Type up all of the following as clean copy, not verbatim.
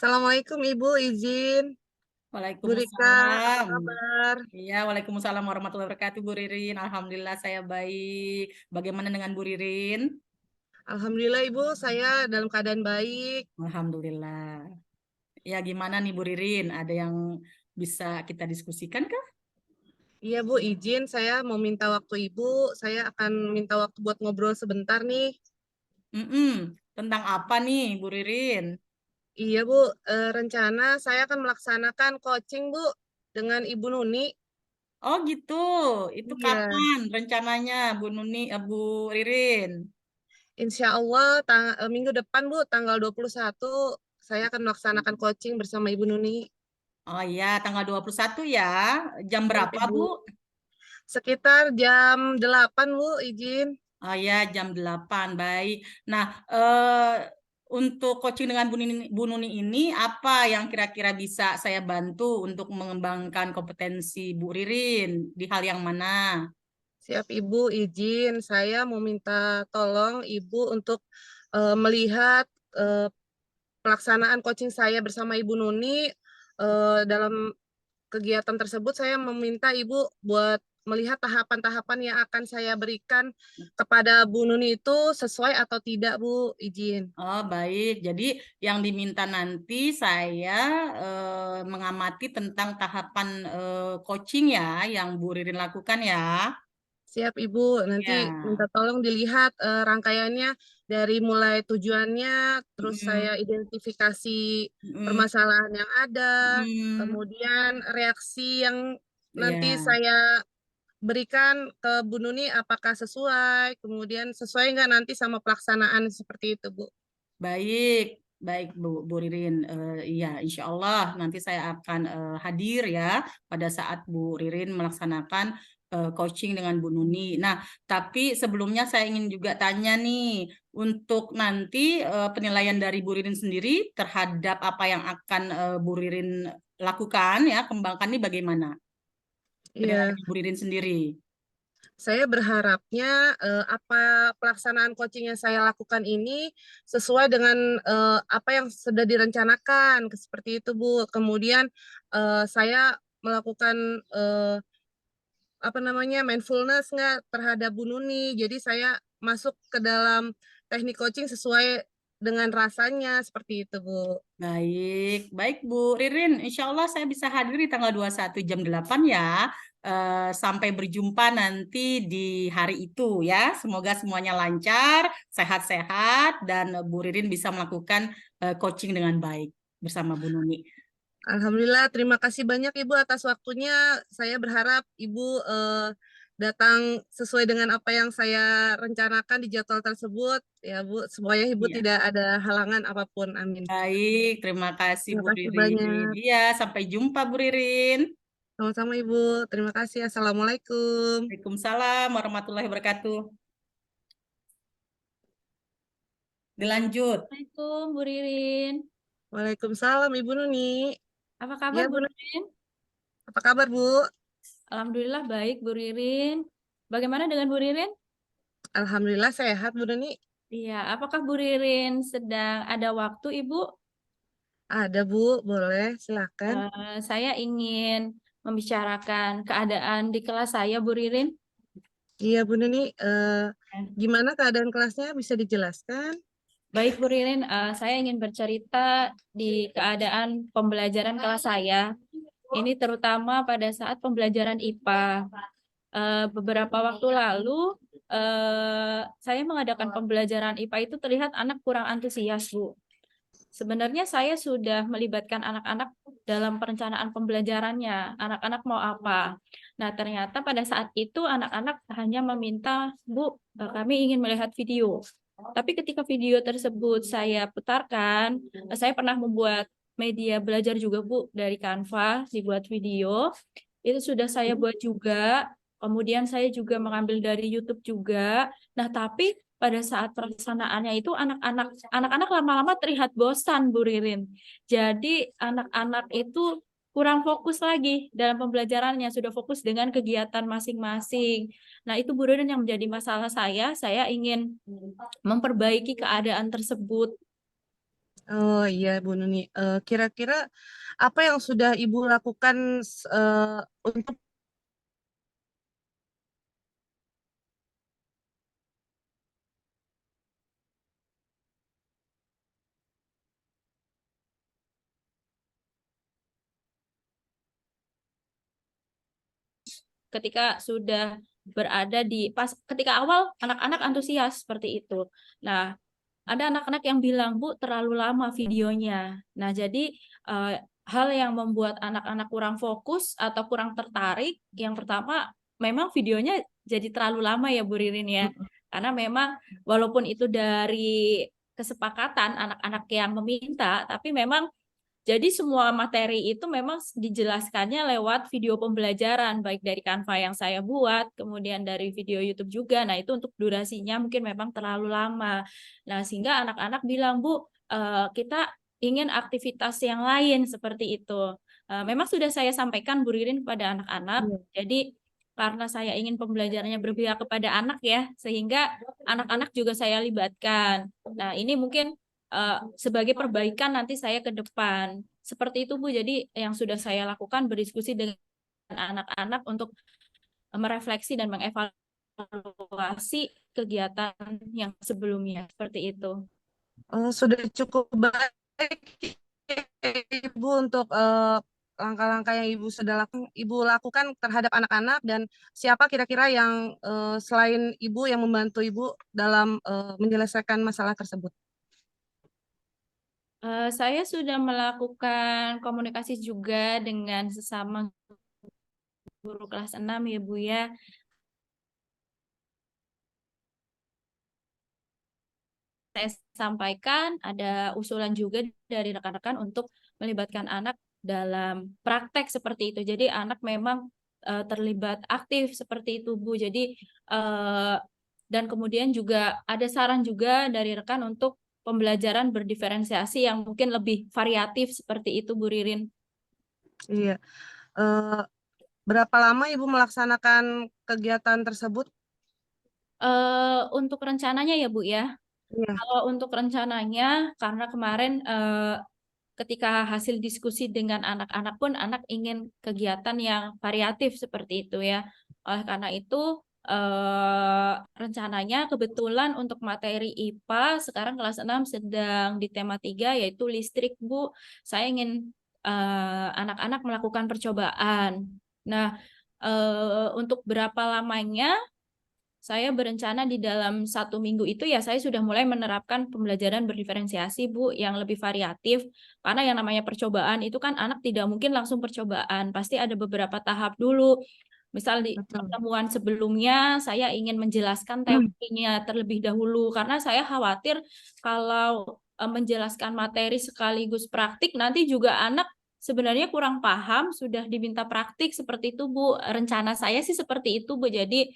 Assalamualaikum Ibu, izin. Bu Rika, apa Waalaikumsalam. kabar? Iya, Waalaikumsalam warahmatullahi wabarakatuh, Bu Ririn. Alhamdulillah saya baik. Bagaimana dengan Bu Ririn? Alhamdulillah Ibu, saya dalam keadaan baik. Alhamdulillah. Ya, gimana nih Bu Ririn? Ada yang bisa kita diskusikan kah? Iya Bu, izin saya mau minta waktu Ibu. Saya akan minta waktu buat ngobrol sebentar nih. Mm-mm. Tentang apa nih, Bu Ririn? Iya Bu, rencana saya akan melaksanakan coaching Bu dengan Ibu Nuni. Oh gitu. Itu Iya, kapan rencananya, Bu Nuni, Bu Ririn? insya Allah minggu depan Bu, tanggal 21 saya akan melaksanakan coaching bersama Ibu Nuni. Oh iya, tanggal 21 ya. Jam Siap berapa, Ibu. Bu? Sekitar jam 8 Bu, izin. Oh ya, jam 8. Baik. Nah, untuk coaching dengan Bu Nuni ini, apa yang kira-kira bisa saya bantu untuk mengembangkan kompetensi Bu Ririn di hal yang mana? Siap Ibu, izin saya mau minta tolong Ibu untuk melihat eh, pelaksanaan coaching saya bersama Ibu Nuni. Dalam kegiatan tersebut saya meminta Ibu buat melihat tahapan-tahapan yang akan saya berikan kepada Bu Nuni itu sesuai atau tidak Bu, izin. Oh, baik. Jadi yang diminta nanti saya mengamati tentang tahapan coaching ya yang Bu Ririn lakukan ya. Siap Ibu, nanti minta Ya. tolong dilihat rangkaiannya dari mulai tujuannya, terus saya Mm, identifikasi mm, permasalahan yang ada, mm. kemudian reaksi yang nanti Ya. saya berikan ke Bu Nuni apakah sesuai, kemudian sesuai nggak nanti sama pelaksanaan seperti itu Bu. Baik, baik Bu Ririn. Iya, insya Allah nanti saya akan hadir ya pada saat Bu Ririn melaksanakan coaching dengan Bu Nuni. Nah, tapi sebelumnya saya ingin juga tanya nih, untuk nanti penilaian dari Bu Ririn sendiri terhadap apa yang akan Bu Ririn lakukan ya, kembangkan ini bagaimana? Iya, Penilaian Bu Ririn sendiri. saya berharapnya apa pelaksanaan coaching yang saya lakukan ini sesuai dengan apa yang sudah direncanakan, seperti itu Bu. Kemudian saya melakukan apa namanya mindfulness nggak terhadap Bu Nuni. Jadi saya masuk ke dalam teknik coaching sesuai dengan rasanya, seperti itu Bu. Baik, baik Bu Ririn. Insya Allah saya bisa hadir di tanggal 21 jam 8 ya. Sampai berjumpa nanti di hari itu ya. Semoga semuanya lancar, sehat-sehat, dan Bu Ririn bisa melakukan coaching dengan baik bersama Bu Nuni. Alhamdulillah, terima kasih banyak Ibu atas waktunya. Saya berharap Ibu datang sesuai dengan apa yang saya rencanakan di jadwal tersebut. Ya Bu, semuanya Ibu Iya. tidak ada halangan apapun. Amin. Baik, terima kasih Terima Bu kasih Ririn. banyak. Iya, sampai jumpa Bu Ririn. Sama-sama Ibu. Terima kasih. Assalamualaikum. Waalaikumsalam warahmatullahi wabarakatuh. Dilanjut. Assalamualaikum Bu Ririn. Waalaikumsalam Ibu Nuni. Apa kabar Ya Bu Bu, Ririn? apa kabar Bu? Alhamdulillah baik Bu Ririn. Bagaimana dengan Bu Ririn? Alhamdulillah sehat Bu Nuni. Iya, apakah Bu Ririn sedang ada waktu Ibu? Ada Bu, boleh silakan. Saya ingin membicarakan keadaan di kelas saya Bu Ririn. Iya Bu Nuni, gimana keadaan kelasnya bisa dijelaskan? Baik Bu Ririn, saya ingin bercerita di keadaan pembelajaran kelas saya. Ini terutama pada saat pembelajaran IPA. Beberapa waktu lalu saya mengadakan pembelajaran IPA itu terlihat anak kurang antusias, Bu. Sebenarnya saya sudah melibatkan anak-anak dalam perencanaan pembelajarannya. Anak-anak mau apa? Nah, ternyata pada saat itu anak-anak hanya meminta, Bu, kami ingin melihat video. Tapi ketika video tersebut saya putarkan, saya pernah membuat media belajar juga, Bu, dari Canva, dibuat video. Itu sudah saya buat juga. Kemudian saya juga mengambil dari YouTube juga. Nah, tapi pada saat pelaksanaannya itu anak-anak lama-lama terlihat bosan Bu Ririn. Jadi anak-anak itu kurang fokus lagi dalam pembelajarannya, sudah fokus dengan kegiatan masing-masing. Nah, itu Bu Ririn yang menjadi masalah saya. Saya ingin memperbaiki keadaan tersebut. Oh iya Bu Nuni. Kira-kira apa yang sudah Ibu lakukan untuk Ketika sudah berada di pas ketika awal anak-anak antusias seperti itu. Nah, ada anak-anak yang bilang, "Bu, terlalu lama videonya." Nah, jadi hal yang membuat anak-anak kurang fokus atau kurang tertarik, yang pertama memang videonya jadi terlalu lama ya Bu Ririn ya. Karena memang walaupun itu dari kesepakatan anak-anak yang meminta, tapi memang jadi semua materi itu memang dijelaskannya lewat video pembelajaran, baik dari Canva yang saya buat, kemudian dari video YouTube juga. Nah, itu untuk durasinya mungkin memang terlalu lama. Nah, sehingga anak-anak bilang, "Bu, kita ingin aktivitas yang lain," seperti itu. Memang sudah saya sampaikan Bu Ririn kepada anak-anak, Iya. jadi karena saya ingin pembelajarannya berpihak kepada anak ya, sehingga anak-anak juga saya libatkan. Nah, ini mungkin sebagai perbaikan nanti saya ke depan. Seperti itu Bu, jadi yang sudah saya lakukan berdiskusi dengan anak-anak untuk merefleksi dan mengevaluasi kegiatan yang sebelumnya. Seperti itu. Sudah cukup baik Ibu untuk langkah-langkah yang Ibu lakukan terhadap anak-anak dan siapa kira-kira yang selain Ibu yang membantu Ibu dalam menyelesaikan masalah tersebut? Saya sudah melakukan komunikasi juga dengan sesama guru kelas 6 ya Bu ya. Saya sampaikan ada usulan juga dari rekan-rekan untuk melibatkan anak dalam praktek seperti itu. Jadi anak memang terlibat aktif seperti itu Bu. Jadi dan kemudian juga ada saran juga dari rekan untuk pembelajaran berdiferensiasi yang mungkin lebih variatif seperti itu Bu Ririn. Iya. Eh, Berapa lama Ibu melaksanakan kegiatan tersebut? Untuk rencananya ya Bu ya. Iya. Kalau untuk rencananya karena kemarin ketika hasil diskusi dengan anak-anak pun anak ingin kegiatan yang variatif seperti itu ya. Oleh karena itu rencananya kebetulan untuk materi IPA sekarang kelas 6 sedang di tema 3 yaitu listrik Bu. Saya ingin anak-anak melakukan percobaan. Nah, untuk berapa lamanya saya berencana di dalam 1 minggu itu ya saya sudah mulai menerapkan pembelajaran berdiferensiasi Bu yang lebih variatif karena yang namanya percobaan itu kan anak tidak mungkin langsung percobaan pasti ada beberapa tahap dulu. Misal di Betul. pertemuan sebelumnya saya ingin menjelaskan teorinya terlebih dahulu karena saya khawatir kalau menjelaskan materi sekaligus praktik nanti juga anak sebenarnya kurang paham sudah diminta praktik seperti itu Bu. Rencana saya sih seperti itu Bu. Jadi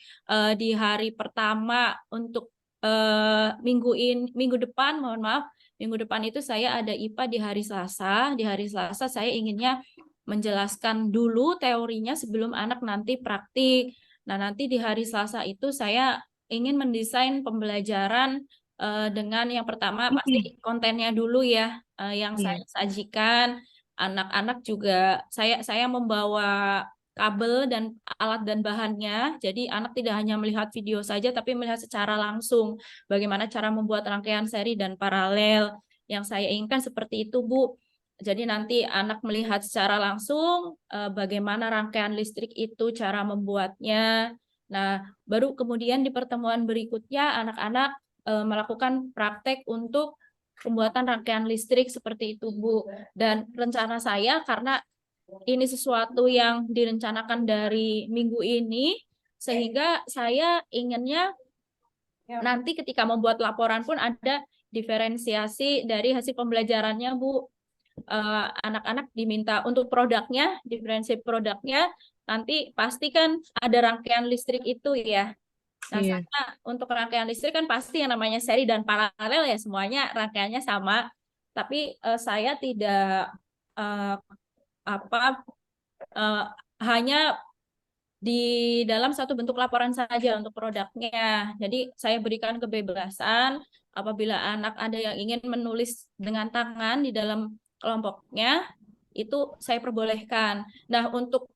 di hari pertama untuk minggu depan, mohon maaf, minggu depan itu saya ada IPA di hari Selasa. Di hari Selasa saya inginnya menjelaskan dulu teorinya sebelum anak nanti praktik. Nah, nanti di hari Selasa itu saya ingin mendesain pembelajaran dengan yang pertama pasti kontennya dulu ya yang saya Iya. sajikan. Anak-anak juga saya membawa kabel dan alat dan bahannya. Jadi anak tidak hanya melihat video saja, tapi melihat secara langsung bagaimana cara membuat rangkaian seri dan paralel. Yang saya inginkan seperti itu, Bu. Jadi nanti anak melihat secara langsung bagaimana rangkaian listrik itu, cara membuatnya. Nah, baru kemudian di pertemuan berikutnya anak-anak melakukan praktek untuk pembuatan rangkaian listrik seperti itu, Bu. Dan rencana saya karena ini sesuatu yang direncanakan dari minggu ini, sehingga saya inginnya nanti ketika membuat laporan pun ada diferensiasi dari hasil pembelajarannya, Bu. Anak-anak diminta untuk produknya, diferensi produknya, nanti pastikan ada rangkaian listrik itu ya. Nah, Iya. sama untuk rangkaian listrik kan pasti yang namanya seri dan paralel ya semuanya rangkaiannya sama. Tapi saya tidak eh, apa hanya di dalam satu bentuk laporan saja untuk produknya. Jadi saya berikan kebebasan apabila anak ada yang ingin menulis dengan tangan di dalam kelompoknya, itu saya perbolehkan. Nah, untuk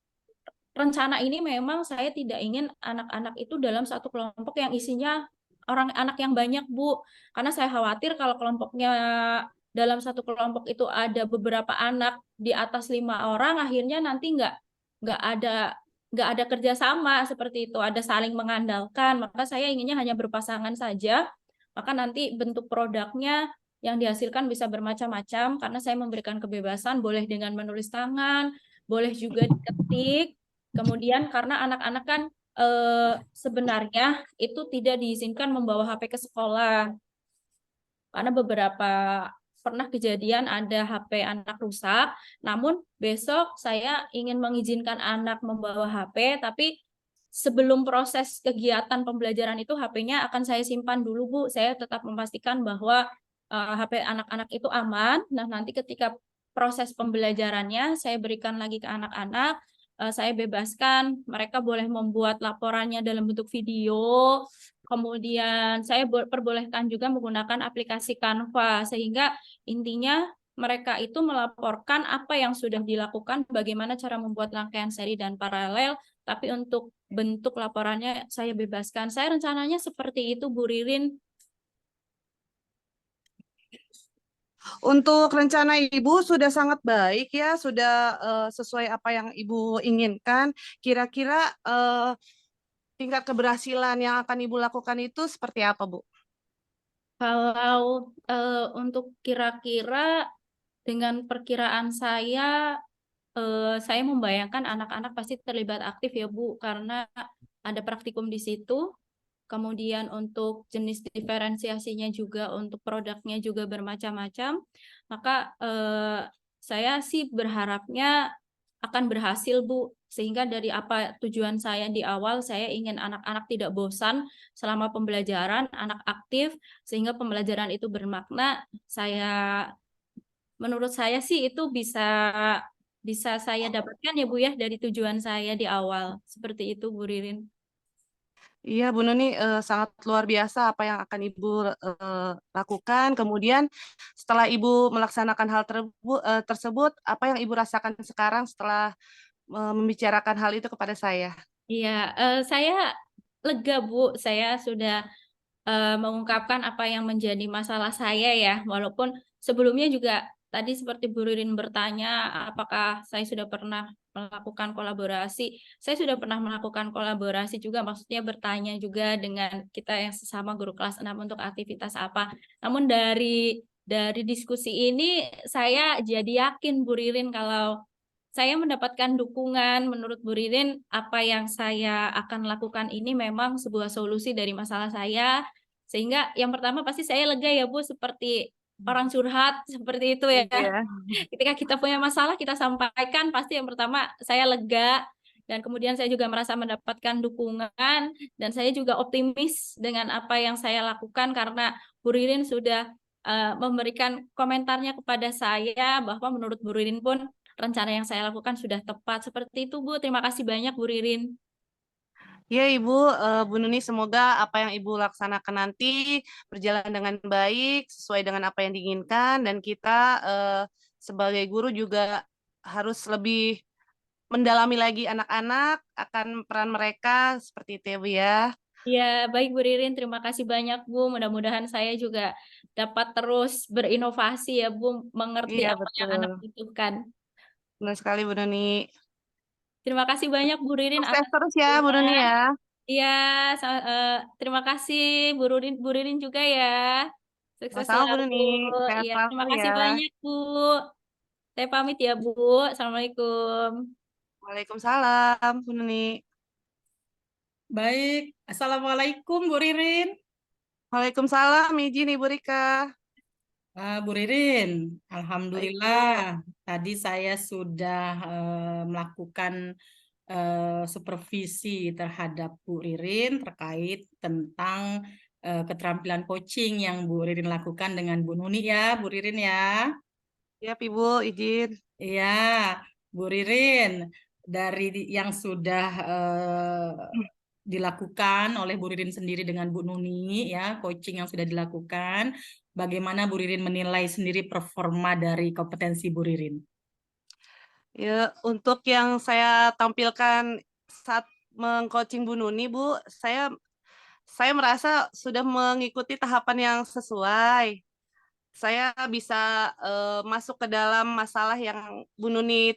rencana ini memang saya tidak ingin anak-anak itu dalam satu kelompok yang isinya orang anak yang banyak, Bu. Karena saya khawatir kalau kelompoknya dalam satu kelompok itu ada beberapa anak di atas 5 orang, akhirnya nanti nggak ada kerjasama seperti itu, ada saling mengandalkan. Maka saya inginnya hanya berpasangan saja. Maka nanti bentuk produknya yang dihasilkan bisa bermacam-macam karena saya memberikan kebebasan, boleh dengan menulis tangan, boleh juga diketik. Kemudian karena anak-anak kan sebenarnya itu tidak diizinkan membawa HP ke sekolah. Karena beberapa pernah kejadian ada HP anak rusak, namun besok saya ingin mengizinkan anak membawa HP, tapi sebelum proses kegiatan pembelajaran itu HP-nya akan saya simpan dulu, Bu. Saya tetap memastikan bahwa HP anak-anak itu aman. Nah, nanti ketika proses pembelajarannya saya berikan lagi ke anak-anak, saya bebaskan, mereka boleh membuat laporannya dalam bentuk video. Kemudian saya perbolehkan juga menggunakan aplikasi Canva, sehingga intinya mereka itu melaporkan apa yang sudah dilakukan, bagaimana cara membuat rangkaian seri dan paralel, tapi untuk bentuk laporannya saya bebaskan. Saya rencananya seperti itu, Bu Ririn. Untuk rencana Ibu sudah sangat baik ya, sudah sesuai apa yang Ibu inginkan. Kira-kira tingkat keberhasilan yang akan Ibu lakukan itu seperti apa, Bu? Kalau untuk kira-kira dengan perkiraan saya membayangkan anak-anak pasti terlibat aktif ya, Bu, karena ada praktikum di situ. Kemudian untuk jenis diferensiasinya juga, untuk produknya juga bermacam-macam. Maka saya sih berharapnya akan berhasil, Bu. Sehingga dari apa tujuan saya di awal, saya ingin anak-anak tidak bosan selama pembelajaran, anak aktif, sehingga pembelajaran itu bermakna. Menurut saya sih itu bisa saya dapatkan ya, Bu, ya, dari tujuan saya di awal. Seperti itu, Bu Ririn. Iya, Bu Nuni, sangat luar biasa apa yang akan Ibu lakukan. Kemudian setelah Ibu melaksanakan hal tersebut, apa yang Ibu rasakan sekarang setelah membicarakan hal itu kepada saya? Iya, saya lega, Bu. Saya sudah mengungkapkan apa yang menjadi masalah saya ya. Walaupun sebelumnya juga tadi seperti Bu Ririn bertanya, apakah saya sudah pernah melakukan kolaborasi. Saya sudah pernah melakukan kolaborasi juga, maksudnya bertanya juga dengan kita yang sesama guru kelas 6 untuk aktivitas apa. Namun dari diskusi ini saya jadi yakin, Bu Ririn, kalau saya mendapatkan dukungan. Menurut Bu Ririn, apa yang saya akan lakukan ini memang sebuah solusi dari masalah saya. Sehingga yang pertama pasti saya lega ya, Bu, seperti orang curhat, seperti itu ya. Iya. Ketika kita punya masalah, kita sampaikan, pasti yang pertama saya lega. Dan kemudian saya juga merasa mendapatkan dukungan. Dan saya juga optimis dengan apa yang saya lakukan, karena Bu Ririn sudah memberikan komentarnya kepada saya, bahwa menurut Bu Ririn pun rencana yang saya lakukan sudah tepat. Seperti itu, Bu. Terima kasih banyak, Bu Ririn. Ya, Ibu, Bu Nuni, semoga apa yang Ibu laksanakan nanti berjalan dengan baik, sesuai dengan apa yang diinginkan, dan kita sebagai guru juga harus lebih mendalami lagi anak-anak akan peran mereka, seperti itu ya, Bu ya. Ya, baik, Bu Ririn. Terima kasih banyak, Bu. Mudah-mudahan saya juga dapat terus berinovasi ya, Bu, mengerti Iya, apa yang betul. anak butuhkan. Benar sekali, Bu Nuni. Terima kasih banyak, Bu Ririn, Sukses atas terus ya, Bu waktunya. Nuni ya. Iya, terima kasih Bu Ririn juga ya. Sukses Sama-sama, Bu selalu. Nuni. Sehat Iya, terima selalu kasih ya. banyak, Bu. Saya pamit ya, Bu. Assalamualaikum. Waalaikumsalam, Bu Nuni. Baik, Assalamualaikum Bu Ririn. Waalaikumsalam, izin Ibu Rika. Bu Ririn, Baik, Alhamdulillah Bu. tadi saya sudah melakukan supervisi terhadap Bu Ririn terkait tentang keterampilan coaching yang Bu Ririn lakukan dengan Bu Nuni ya, Bu Ririn ya. Siap, Ibu, izin. Iya, Bu Ririn, dari yang sudah dilakukan oleh Bu Ririn sendiri dengan Bu Nuni ya, coaching yang sudah dilakukan. Bagaimana Bu Ririn menilai sendiri performa dari kompetensi Bu Ririn? Ya, untuk yang saya tampilkan saat mengcoaching Bu Nuni, Bu, saya merasa sudah mengikuti tahapan yang sesuai. Saya bisa masuk ke dalam masalah yang Bu Nuni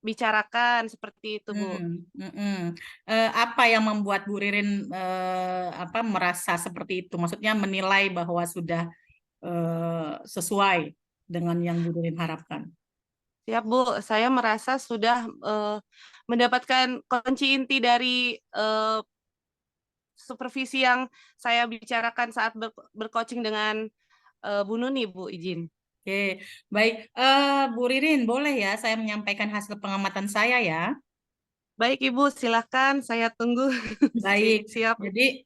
bicarakan seperti itu, Bu. Apa yang membuat Bu Ririn merasa seperti itu? Maksudnya menilai bahwa sudah sesuai dengan yang Bu Ririn harapkan. Siap, Bu. Saya merasa sudah mendapatkan kunci inti dari supervisi yang saya bicarakan saat bercoaching dengan Bu Nuni, Bu, izin. Oke, baik. Bu Ririn, boleh ya saya menyampaikan hasil pengamatan saya ya? Baik, Ibu, silakan. Saya tunggu. Baik. Siap. Jadi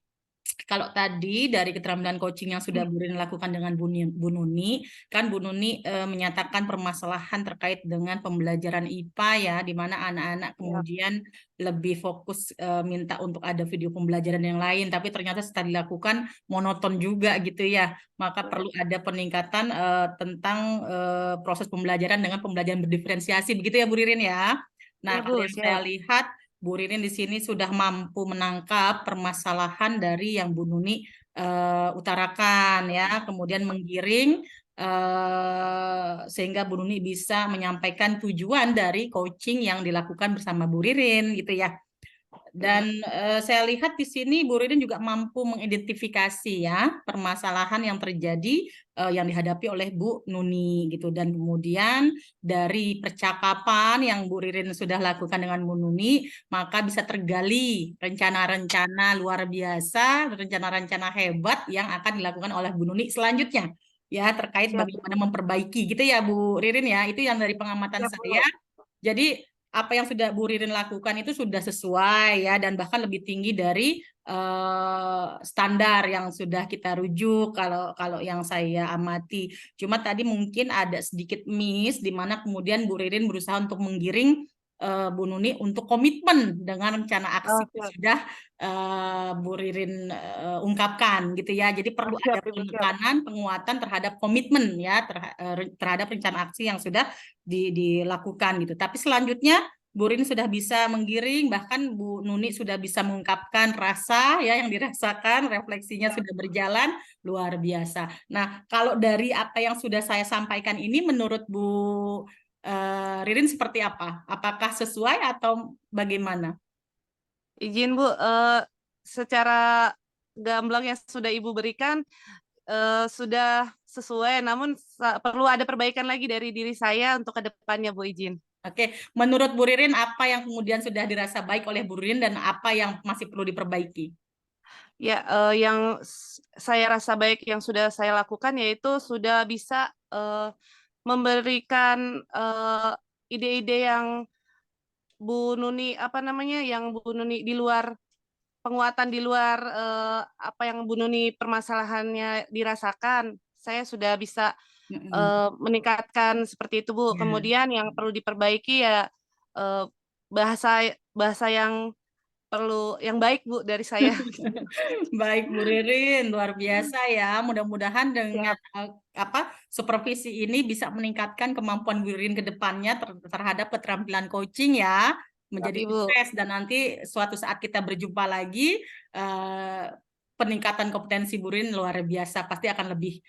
kalau tadi dari keterampilan coaching yang sudah Bu Ririn lakukan dengan Bu Nuni, kan Bu Nuni menyatakan permasalahan terkait dengan pembelajaran IPA ya, di mana anak-anak kemudian lebih fokus minta untuk ada video pembelajaran yang lain, tapi ternyata setelah dilakukan monoton juga gitu ya. Maka perlu ada peningkatan tentang proses pembelajaran dengan pembelajaran berdiferensiasi, begitu ya Bu Ririn ya. Nah, Ya, kalau Bu, yang saya siap. lihat Bu Ririn di sini sudah mampu menangkap permasalahan dari yang Bu Nuni utarakan ya, kemudian menggiring sehingga Bu Nuni bisa menyampaikan tujuan dari coaching yang dilakukan bersama Bu Ririn gitu ya. Dan saya lihat di sini Bu Ririn juga mampu mengidentifikasi ya permasalahan yang terjadi yang dihadapi oleh Bu Nuni gitu. Dan kemudian dari percakapan yang Bu Ririn sudah lakukan dengan Bu Nuni, maka bisa tergali rencana-rencana luar biasa, rencana-rencana hebat yang akan dilakukan oleh Bu Nuni selanjutnya ya terkait Siap, bagaimana Bu. memperbaiki gitu ya Bu Ririn ya. Itu yang dari pengamatan Siap, saya. Bu. Jadi apa yang sudah Bu Ririn lakukan itu sudah sesuai ya dan bahkan lebih tinggi dari standar yang sudah kita rujuk kalau yang saya amati. Cuma tadi mungkin ada sedikit miss di mana kemudian Bu Ririn berusaha untuk menggiring Bu Nuni untuk komitmen dengan rencana aksi yang Siap. sudah Bu Ririn ungkapkan gitu ya. Jadi perlu ada Siap, Ibu, siap. penekanan, penguatan terhadap komitmen ya terhadap rencana aksi yang sudah dilakukan gitu. Tapi selanjutnya Bu Rin sudah bisa menggiring, bahkan Bu Nuni sudah bisa mengungkapkan rasa ya yang dirasakan, refleksinya sudah berjalan luar biasa. Nah, kalau dari apa yang sudah saya sampaikan ini menurut Bu Ririn seperti apa? Apakah sesuai atau bagaimana? Izin, Bu, secara gamblang yang sudah Ibu berikan sudah sesuai, namun perlu ada perbaikan lagi dari diri saya untuk ke depannya, Bu, izin. Oke, menurut Bu Ririn apa yang kemudian sudah dirasa baik oleh Bu Ririn dan apa yang masih perlu diperbaiki? Ya, yang saya rasa baik yang sudah saya lakukan yaitu sudah bisa memberikan ide-ide yang Bu Nuni yang Bu Nuni di luar penguatan di luar apa yang Bu Nuni permasalahannya dirasakan. Saya sudah bisa meningkatkan seperti itu, Bu. Ya. Kemudian yang perlu diperbaiki ya bahasa bahasa yang baik, Bu, dari saya. Baik Bu Ririn, luar biasa ya. Mudah-mudahan dengan Siap. supervisi ini bisa meningkatkan kemampuan Bu Ririn ke depannya terhadap keterampilan coaching ya, Siap, menjadi Ibu. sukses dan nanti suatu saat kita berjumpa lagi peningkatan kompetensi Bu Ririn luar biasa, pasti akan lebih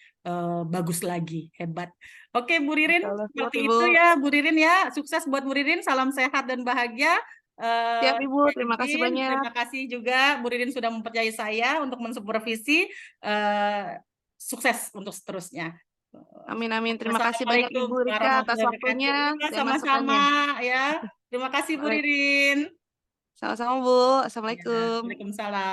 bagus lagi, hebat. Oke Bu Ririn, Siap, seperti Ibu. itu ya Bu Ririn ya. Sukses buat Bu Ririn, salam sehat dan bahagia. Siap, Ibu. Terima kasih banyak. Terima kasih juga Bu Ririn sudah mempercayai saya untuk mensupervisi sukses untuk seterusnya. Amin, amin. Terima kasih banyak Assalamualaikum Ibu Rika atas warahmatullahi wabarakatuh. waktunya Iya, dan sama-sama masukannya. ya. Terima kasih Bu Baik. Ririn. Sama-sama, Bu. Ya, Assalamualaikum. Waalaikumsalam.